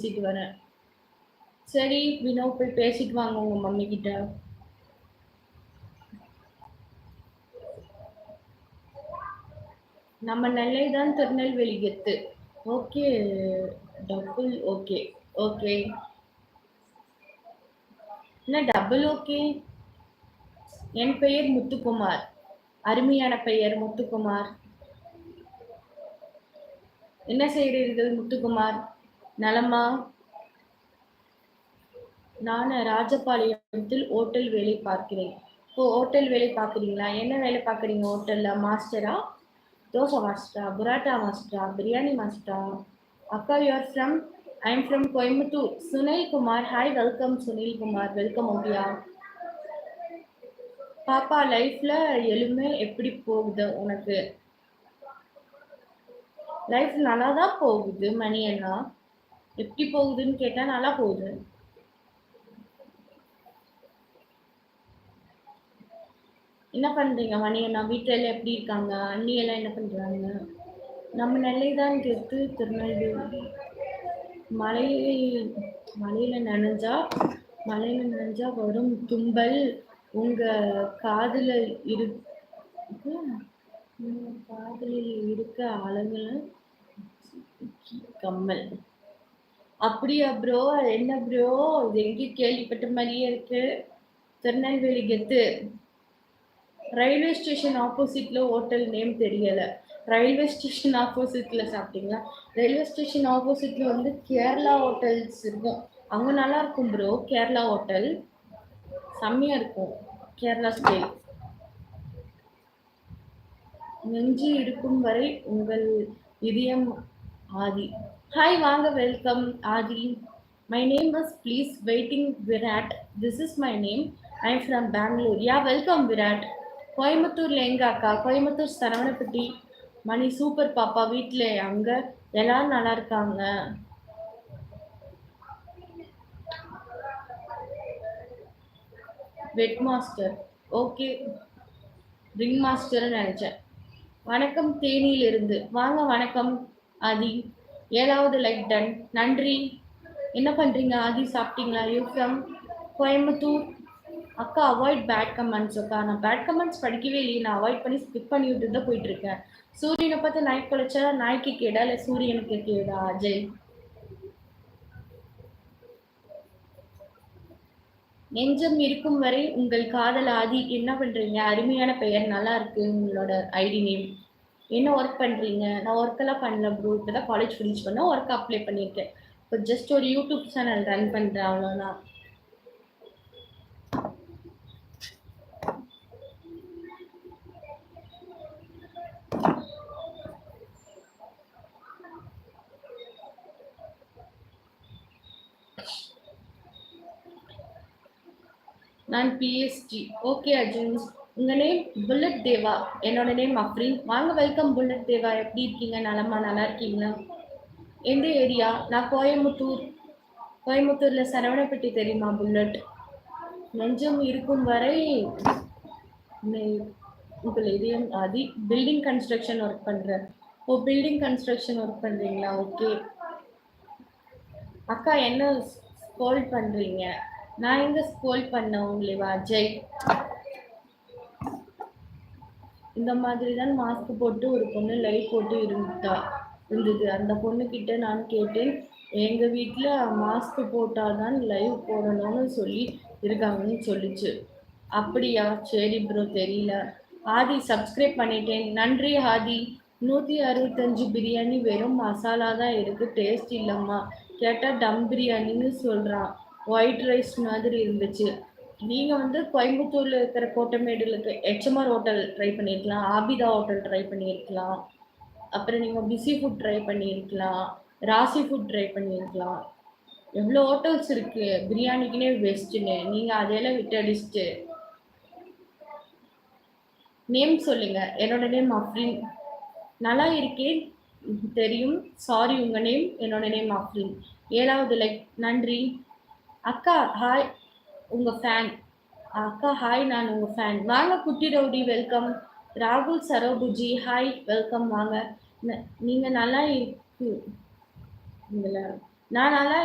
பேசிட்டு வரேன். சரி வினோ போய் பேசிட்டு வாங்க உங்க மம்மி கிட்ட. நம்ம நெல்லை தான் திருநெல்வேலி கெத்து. Okay double okay. ஓகே. என்ன டபுள் ஓகே? என் பெயர் முத்துக்குமார். அருமையான பெயர் முத்துக்குமார். என்ன செய்கிறீர்கள் முத்துக்குமார்? நலமா? நான் ராஜபாளையத்தில் ஓட்டல் வேலை பார்க்கிறேன். ஓ! ஹோட்டல் வேலை பார்க்குறீங்களா? என்ன வேலை பார்க்குறீங்க ஹோட்டல்ல? மாஸ்டரா? தோசை மாஸ்டரா? புராட்டா மாஸ்டரா? பிரியாணி மாஸ்டரா? அக்கா you are from? I am from Coimbatore. Sunil Kumar. Hi welcome Sunil Kumar. Welcome ஓகேயா? பாப்பா லைஃப்ல எலுமே எப்படி போகுது உனக்கு? லைஃப் நல்லா தான் போகுது மணி அண்ணா. எப்படி போகுதுன்னு கேட்டா நல்லா போகுது. என்ன பண்றீங்க மணி அண்ணா? வீட்டுல எல்லாம் எப்படி இருக்காங்க? அண்ணி எல்லாம் என்ன பண்றாங்க? நம்ம நெல்லை தான் கெத்து திருநெல்வேலி. மழையில் மழையில நனைஞ்சா மழையில நனைஞ்சா வரும் தும்பல் உங்க காதுல இருக்கு உங்க காதுலில் இருக்க அழகுல கம்மல். அப்படியா ப்ரோ? என்ன ப்ரோ? இது எங்கேயும் கேள்விப்பட்ட மாதிரியே இருக்கு. திருநெல்வேலி கெத்து. ரயில்வே ஸ்டேஷன் ஆப்போசிட்ல ஹோட்டல் நேம் தெரியல. ரயில்வே ஸ்டேஷன் ஆப்போசிட்ல சாப்பிட்டீங்களா? ரயில்வே ஸ்டேஷன் ஆப்போசிட்ல வந்து கேரளா ஹோட்டல்ஸ் இருக்கும். அங்க நல்லா இருக்கும் ப்ரோ. கேரளா ஹோட்டல் செம்மையா இருக்கும். கேரளா ஸ்டைல். நெஞ்சு இருக்கும் வரை உங்கள் இதயம் ஆதி. ஹாய் வாங்க welcome Aadhi. My name is please waiting Virat. This is my name. I am from Bangalore. Yeah welcome Virat. கோயம்புத்தூர்ல எங்க அக்கா? கோயம்புத்தூர் சரவணப்பட்டி. மணி சூப்பர் பாப்பா. வீட்டில் அங்க எல்லாரும் நல்லா இருக்காங்க. வெட் மாஸ்டர். ஓகே ரிங் மாஸ்டர்னு நினைச்சேன். வணக்கம் தேனியில் இருந்து வாங்க. வணக்கம் ஆதி. 7வது லைக் டன். நன்றி. என்ன பண்றீங்க ஆதி? சாப்பிட்டீங்களா? You from Coimbatore. அக்கா அவாய்ட் பேட் கமெண்ட்ஸ் அக்கா. நான் பேட் கமெண்ட்ஸ் படிக்கவே இல்லையே. நான் அவாய்ட் பண்ணி ஸ்கிப் பண்ணி விட்டு தான் போயிட்டு இருக்கேன். சூரியனை பார்த்து நாய் குலைச்சா நாய்க்கு கேடா இல்லை சூரியனுக்கு கேடா? அஜய். நெஞ்சம் இருக்கும் வரை உங்கள் காதல் ஆதி. என்ன பண்றீங்க? அருமையான பெயர் நல்லா இருக்கு உங்களோட ஐடி நேம். என்ன ஒர்க் பண்றீங்க? நான் ஒர்க் எல்லாம் பண்ணல ப்ரோ. இப்பதான் காலேஜ் ஃபினிஷ் பண்ண ஒர்க் அப்ளை பண்ணியிருக்கேன். இப்போ ஜஸ்ட் ஒரு யூடியூப் சேனல் ரன் பண்றேன் அவ்வளோதான். நான் பிஎஸ்டி. ஓகே அர்ஜுன். உங்க நேம் புல்லட் தேவா. என்னோட நேம் அப்ரின். வாங்க வெல்கம் புல்லட் தேவா. எப்படி இருக்கீங்க? நலமா? நல்லா இருக்கீங்களா? எந்த ஏரியா? நான் கோயம்புத்தூர். கோயம்புத்தூர்ல சரவணப்பட்டி தெரியுமா புல்லட்? நெஞ்சம் இருக்கும் வரை உங்கள் இதயம் ஆதி. பில்டிங் கன்ஸ்ட்ரக்ஷன் ஒர்க் பண்றேன். ஓ பில்டிங் கன்ஸ்ட்ரக்ஷன் ஒர்க் பண்றீங்களா? ஓகே. அக்கா என்ன ஸ்கோல் பண்றீங்க? நான் எங்க ஸ்கோல் பண்ண உங்களேவா அஜய்? இந்த மாதிரி தான் மாஸ்க் போட்டு ஒரு பொண்ணு லைவ் போட்டு இருந்தது. அந்த பொண்ணு கிட்ட நான் கேட்டேன். எங்க வீட்டுல மாஸ்க் போட்டாதான் லைவ் போடணும்னு சொல்லி இருக்காங்கன்னு சொல்லிச்சு. அப்படியா? சரி ப்ரோ தெரியல. ஆதி சப்ஸ்கிரைப் பண்ணிட்டேன். நன்றி ஆதி. 165 பிரியாணி வெறும் மசாலா தான் இருக்கு. டேஸ்ட் இல்லம்மா. கேட்டா டம் பிரியாணின்னு சொல்றான். ஒயிட் ரைஸ் மாதிரி இருந்துச்சு. நீங்க வந்து கோயம்புத்தூர்ல இருக்கிற கோட்டமேடுல இருக்க ஹெச்எம்ஆர் ஹோட்டல் ட்ரை பண்ணியிருக்கலாம். ஆபிதா ஹோட்டல் ட்ரை பண்ணியிருக்கலாம். அப்புறம் நீங்க பிஸி ஃபுட் ட்ரை பண்ணியிருக்கலாம். ராசி ஃபுட் ட்ரை பண்ணியிருக்கலாம். எவ்வளோ ஹோட்டல்ஸ் இருக்கு பிரியாணிக்குனே பெஸ்ட்டுன்னு. நீங்க அதையெல்லாம் விட்டு அடிச்சுட்டு நேம் சொல்லுங்க. என்னோட நேம் அஃப்ரின். நல்லா இருக்கேன் தெரியும். சாரி உங்க நேம். என்னோட நேம் அஃப்ரின். 7வது லைக். நன்றி. அக்கா ஹாய். உங்க ஃபேன். அக்கா ஹாய். நான் உங்க ஃபேன். வாங்க குட்டி ரவுடி. வெல்கம். ராகுல் சரோபுஜி. ஹாய் வெல்கம் வாங்க. நீங்க நல்லா இருக்கு. நான் நல்லா